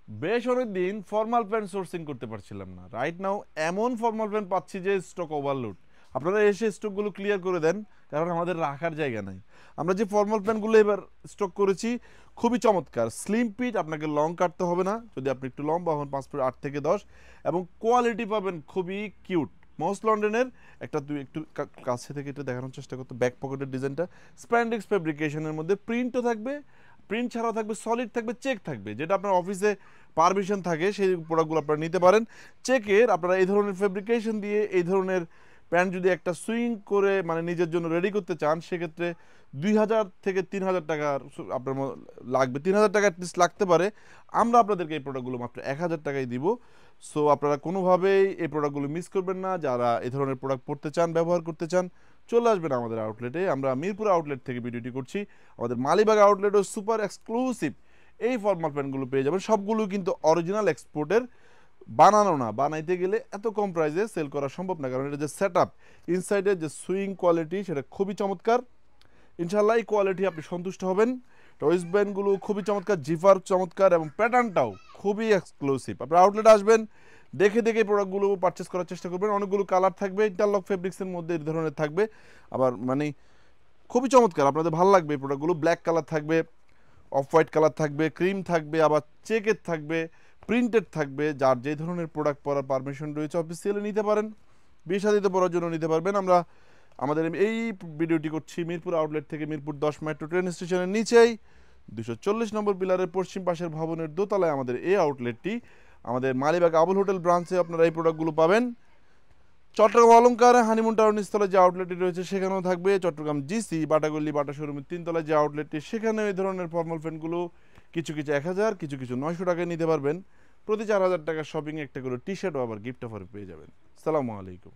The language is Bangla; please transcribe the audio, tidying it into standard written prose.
বেশ অনেকদিন ফর্মাল প্যান্ট সোর্সিং করতে পারছিলাম না। রাইট নাও এমন ফর্মাল প্যান্ট পাচ্ছি যে স্টক ওভারলোড। আপনারা এসে স্টকগুলো ক্লিয়ার করে দেন, কারণ আমাদের রাখার জায়গা নাই। আমরা যে ফর্মাল প্যান্টগুলো এবার স্টক করেছি খুবই চমৎকার, স্লিম ফিট, আপনাকে লং কাটতে হবে না। যদি আপনি একটু লম্বা হন 5 ফুট 8 থেকে 10, এবং কোয়ালিটি পাবেন খুবই কিউট। মাউস লন্ডনের একটা, তুই একটু কাছে থেকে এটা দেখানোর চেষ্টা করতো, ব্যাক পকেটের ডিজাইনটা স্প্যান্ডেক্স ফেব্রিকেশনের মধ্যে, প্রিন্টও থাকবে, প্রিন্ট ছাড়াও থাকবে, সলিড থাকবে, চেক থাকবে, যেটা আপনার অফিসে পারমিশন থাকে সেই প্রোডাক্টগুলো আপনারা নিতে পারেন। চেকের আপনারা এই ধরনের ফেব্রিকেশন দিয়ে এই ধরনের প্যান্ট যদি একটা সুইং করে মানে নিজের জন্য রেডি করতে চান, সেক্ষেত্রে 2000 থেকে 3000 টাকার আপনার লাগবে। 3000 টাকা অ্যাটলিস্ট লাগতে পারে। আমরা আপনাদেরকে এই প্রোডাক্টগুলো মাত্র 1000 টাকায় দিব। সো আপনারা কোনোভাবেই এই প্রোডাক্টগুলো মিস করবেন না। যারা এই ধরনের প্রোডাক্ট পড়তে চান, ব্যবহার করতে চান, চলে আসবেন আমাদের আউটলেটে। আমরা মিরপুর আউটলেট থেকে ভিডিওটি করছি। আমাদের মালিবাগ আউটলেটও সুপার এক্সক্লুসিভ এই ফর্মাল প্যান্টগুলো পেয়ে যাবেন। সবগুলো কিন্তু অরিজিনাল এক্সপোর্টের, বানানো না। বানাইতে গেলে এত কম প্রাইসে সেল করা সম্ভব না, কারণ এটা যে সেট আপ, ইনসাইডের যে সুইং কোয়ালিটি সেটা খুবই চমৎকার। ইনশাল্লাহ এই কোয়ালিটি আপনি সন্তুষ্ট হবেন। ওয়েস্ট ব্যান্ডগুলো খুবই চমৎকার, জিফার চমৎকার, এবং প্যাটার্নটাও খুবই এক্সক্লুসিভ। আপনার আউটলেট আসবেন, দেখে দেখে প্রোডাক্টগুলো পারচেস করার চেষ্টা করবেন। অনেকগুলো কালার থাকবে, ইন্টারলক ফেব্রিক্সের মধ্যে এই ধরনের থাকবে। আবার মানে খুবই চমৎকার, আপনাদের ভালো লাগবে এই প্রোডাক্টগুলো। ব্ল্যাক কালার থাকবে, অফ হোয়াইট কালার থাকবে, ক্রিম থাকবে, আবার চেকের থাকবে, প্রিন্টেড থাকবে। যার যে ধরনের প্রোডাক্ট পরার পারমিশন রয়েছে অফিসিয়ালি নিতে পারেন, বিয়ে শাদিতে পরার জন্য নিতে পারবেন। আমরা আমাদের এই ভিডিওটি করছি মিরপুর আউটলেট থেকে, মিরপুর 10 মেট্রো ট্রেন স্টেশনের নিচেই 240 নম্বর পিলারের পশ্চিম পাশের ভবনের দোতলায় আমাদের এই আউটলেটটি। আমাদের মালিবাগ আবুল হোটেল ব্রাঞ্চে আপনারা এই প্রোডাক্টগুলো পাবেন। চট্টগ্রাম অলংকার হানিমুন টাউন নিচতলায় যে আউটলেটটি রয়েছে সেখানেও থাকবে। চট্টগ্রাম জিসি বাটাগল্লি বাটা শোরুমের 3 তলায় যে আউটলেটটি, সেখানে এই ধরনের ফর্মাল প্যান্টগুলো কিছু কিছু 1000, কিছু কিছু 900 টাকায় নিতে পারবেন। প্রতি 4000 টাকার শপিংয়ে একটা করে টি শার্টও আবার গিফট অফার পেয়ে যাবেন। সালামু আলাইকুম।